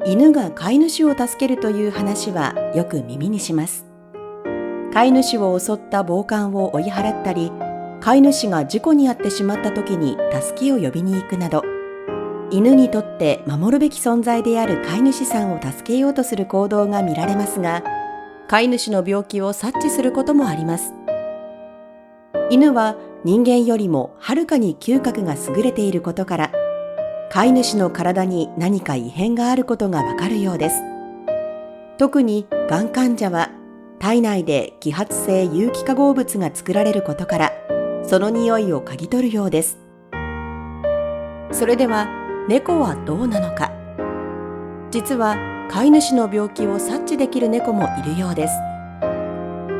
犬が飼い主を助けるという話はよく耳にします。飼い主を襲った暴漢を追い払ったり、飼い主が事故に遭ってしまった時に助けを呼びに行くなど、犬にとって守るべき存在である飼い主さんを助けようとする行動が見られますが、飼い主の病気を察知することもあります。犬は人間よりもはるかに嗅覚が優れていることから、飼い主の体に何か異変があることがわかるようです。特にがん患者は体内で揮発性有機化合物が作られることから、その匂いを嗅ぎ取るようです。それでは猫はどうなのか。実は飼い主の病気を察知できる猫もいるようです。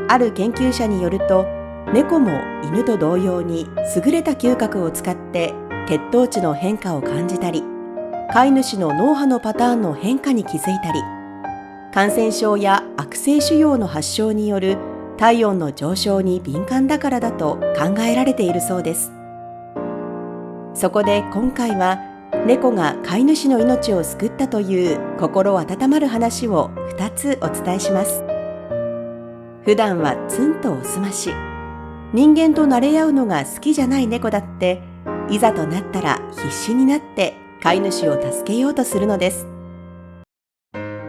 ある研究者によると、猫も犬と同様に優れた嗅覚を使って血糖値の変化を感じたり、飼い主の脳波のパターンの変化に気づいたり、感染症や悪性腫瘍の発症による体温の上昇に敏感だからだと考えられているそうです。そこで今回は、猫が飼い主の命を救ったという心温まる話を2つお伝えします。普段はツンとおすまし、人間と慣れ合うのが好きじゃない猫だって、いざとなったら必死になって飼い主を助けようとするのです。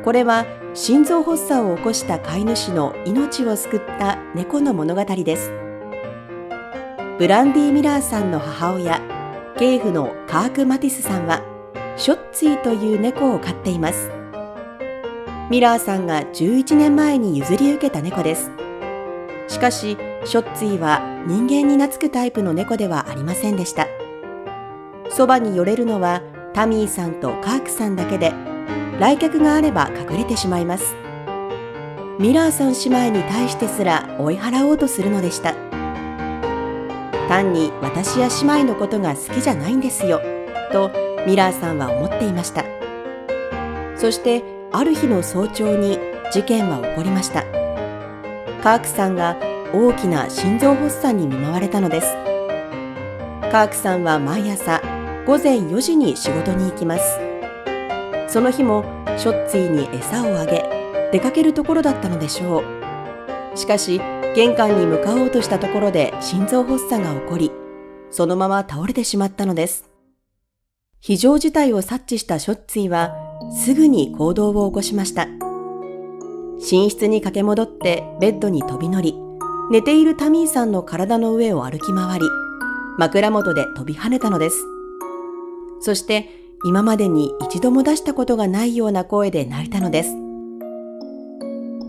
これは心臓発作を起こした飼い主の命を救った猫の物語です。ブランディ・ミラーさんの母親、継父のカーク・マティスさんはショッツィという猫を飼っています。ミラーさんが11年前に譲り受けた猫です。しかしショッツィは人間に懐くタイプの猫ではありませんでした。そばに寄れるのはタミーさんとカークさんだけで、来客があれば隠れてしまいます。ミラーさん姉妹に対してすら追い払おうとするのでした。単に私や姉妹のことが好きじゃないんですよ、とミラーさんは思っていました。そしてある日の早朝に事件は起こりました。カークさんが大きな心臓発作に見舞われたのです。カークさんは毎朝午前4時に仕事に行きます。その日もショッツィに餌をあげ、出かけるところだったのでしょう。しかし玄関に向かおうとしたところで心臓発作が起こり、そのまま倒れてしまったのです。非常事態を察知したショッツィはすぐに行動を起こしました。寝室に駆け戻ってベッドに飛び乗り、寝ているタミーさんの体の上を歩き回り、枕元で飛び跳ねたのです。そして今までに一度も出したことがないような声で泣いたのです。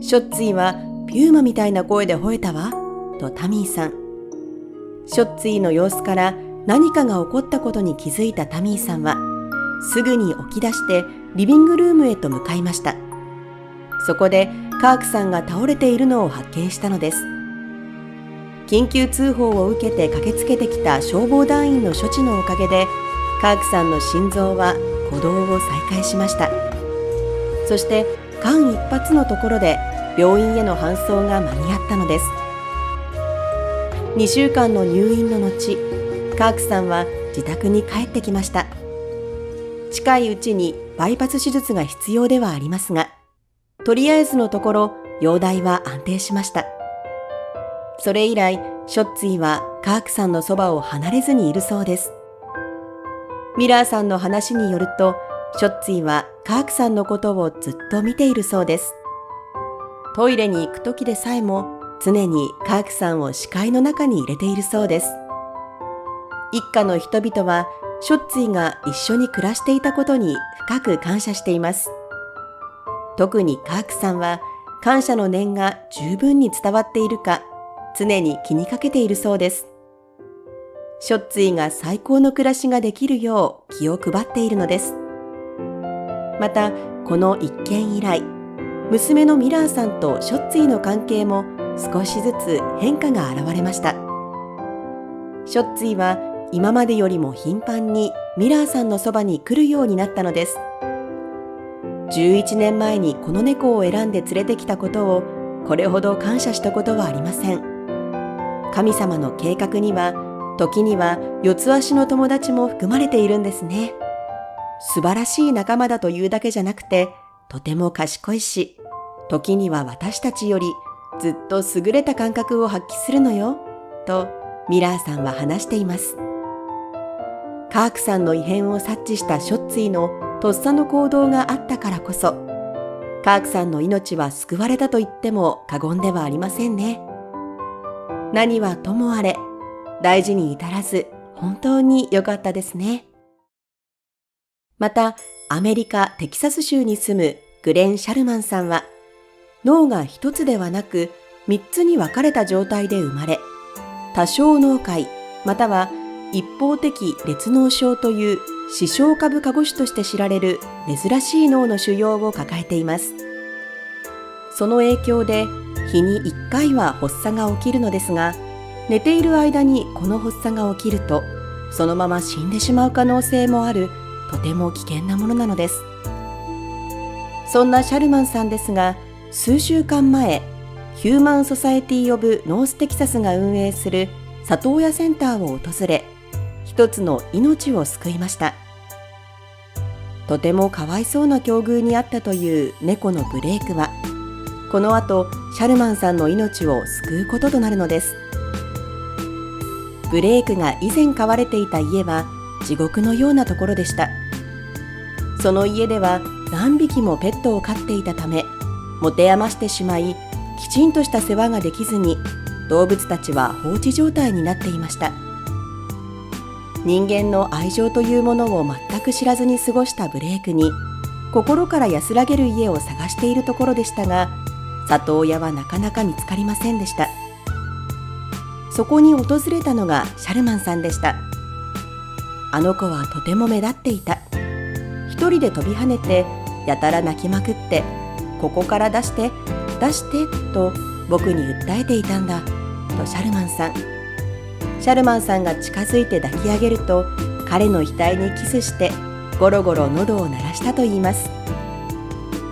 ショッツィはピューマみたいな声で吠えたわ、とタミーさん。ショッツィの様子から何かが起こったことに気づいたタミーさんは、すぐに起き出してリビングルームへと向かいました。そこでカークさんが倒れているのを発見したのです。緊急通報を受けて駆けつけてきた消防団員の処置のおかげで、カークさんの心臓は鼓動を再開しました。そして間一髪のところで病院への搬送が間に合ったのです。2週間の入院の後、カークさんは自宅に帰ってきました。近いうちにバイパス手術が必要ではありますが、とりあえずのところ容体は安定しました。それ以来、ショッツィはカークさんのそばを離れずにいるそうです。ミラーさんの話によると、ショッツィはカークさんのことをずっと見ているそうです。トイレに行く時でさえも常にカークさんを視界の中に入れているそうです。一家の人々はショッツィが一緒に暮らしていたことに深く感謝しています。特にカークさんは感謝の念が十分に伝わっているか常に気にかけているそうです。ショッツィが最高の暮らしができるよう気を配っているのです。またこの一件以来、娘のミラーさんとショッツィの関係も少しずつ変化が現れました。ショッツィは今までよりも頻繁にミラーさんのそばに来るようになったのです。11年前にこの猫を選んで連れてきたことをこれほど感謝したことはありません。神様の計画には時には四つ足の友達も含まれているんですね。素晴らしい仲間だというだけじゃなくて、とても賢いし、時には私たちよりずっと優れた感覚を発揮するのよ、とミラーさんは話しています。カークさんの異変を察知したショッツィのとっさの行動があったからこそ、カークさんの命は救われたと言っても過言ではありませんね。何はともあれ、大事に至らず本当に良かったですね。また、アメリカ・テキサス州に住むグレン・シャルマンさんは、脳が一つではなく三つに分かれた状態で生まれ、多小脳塊または一方的裂脳症という視床下部過誤種として知られる珍しい脳の腫瘍を抱えています。その影響で日に1回は発作が起きるのですが、寝ている間にこの発作が起きると、そのまま死んでしまう可能性もあるとても危険なものなのです。そんなシャルマンさんですが、数週間前、ヒューマン・ソサエティ・オブ・ノース・テキサスが運営する里親センターを訪れ、一つの命を救いました。とてもかわいそうな境遇にあったという猫のブレイクは、この後、シャルマンさんの命を救うこととなるのです。ブレイクが以前飼われていた家は地獄のようなところでした。その家では何匹もペットを飼っていたため、持て余してしまい、きちんとした世話ができずに、動物たちは放置状態になっていました。人間の愛情というものを全く知らずに過ごしたブレイクに、心から安らげる家を探しているところでしたが、里親はなかなか見つかりませんでした。そこに訪れたのがシャルマンさんでした。あの子はとても目立っていた。一人で飛び跳ねて、やたら泣きまくって、ここから出して、出してと僕に訴えていたんだ、とシャルマンさん。シャルマンさんが近づいて抱き上げると、彼の額にキスして、ゴロゴロ喉を鳴らしたといいます。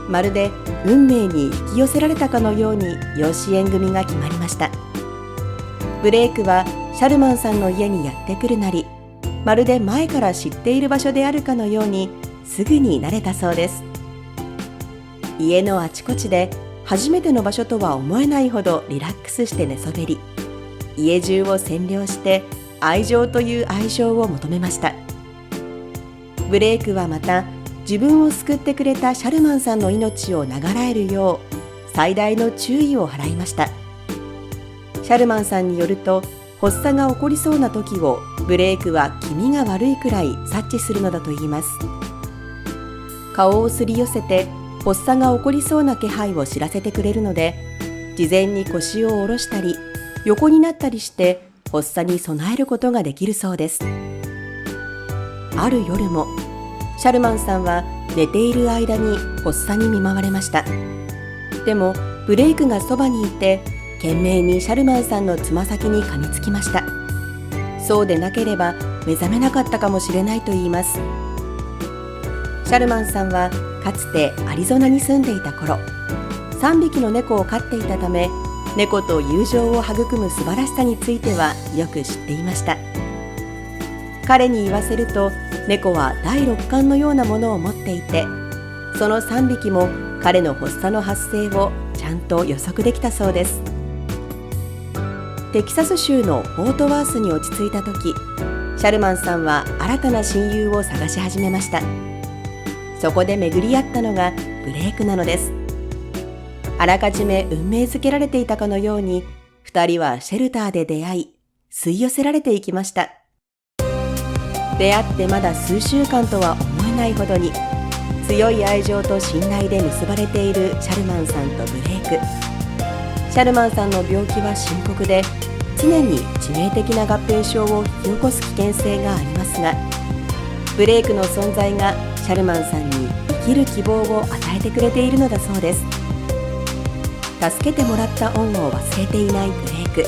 まるで運命に引き寄せられたかのように養子縁組が決まりました。ブレイクはシャルマンさんの家にやってくるなり、まるで前から知っている場所であるかのようにすぐに慣れたそうです。家のあちこちで初めての場所とは思えないほどリラックスして寝そべり、家中を占領して愛情という愛情を求めました。ブレイクはまた自分を救ってくれたシャルマンさんの命を長らえるよう最大の注意を払いました。シャルマンさんによると、発作が起こりそうな時をブレイクは気味が悪いくらい察知するのだといいます。顔をすり寄せて発作が起こりそうな気配を知らせてくれるので、事前に腰を下ろしたり横になったりして発作に備えることができるそうです。ある夜もシャルマンさんは寝ている間に発作に見舞われました。でもブレイクがそばにいて懸命にシャルマンさんのつま先に噛みつきました。そうでなければ目覚めなかったかもしれないと言います。シャルマンさんはかつてアリゾナに住んでいた頃、3匹の猫を飼っていたため、猫と友情を育む素晴らしさについてはよく知っていました。彼に言わせると、猫は第六感のようなものを持っていて、その3匹も彼の発作の発生をちゃんと予測できたそうです。テキサス州のフォートワースに落ち着いた時、シャルマンさんは新たな親友を探し始めました。そこで巡り合ったのがブレイクなのです。あらかじめ運命づけられていたかのように、2人はシェルターで出会い、吸い寄せられていきました。出会ってまだ数週間とは思えないほどに、強い愛情と信頼で結ばれているシャルマンさんとブレイク。シャルマンさんの病気は深刻で、常に致命的な合併症を引き起こす危険性がありますが、ブレイクの存在がシャルマンさんに生きる希望を与えてくれているのだそうです。助けてもらった恩を忘れていないブレイク。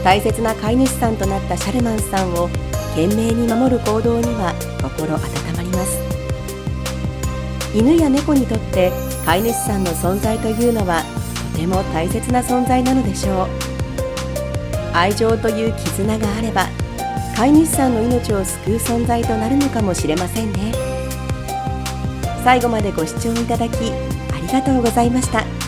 大切な飼い主さんとなったシャルマンさんを懸命に守る行動には心温まります。犬や猫にとって飼い主さんの存在というのはとても大切な存在なのでしょう。愛情という絆があれば、飼い主さんの命を救う存在となるのかもしれませんね。最後までご視聴いただきありがとうございました。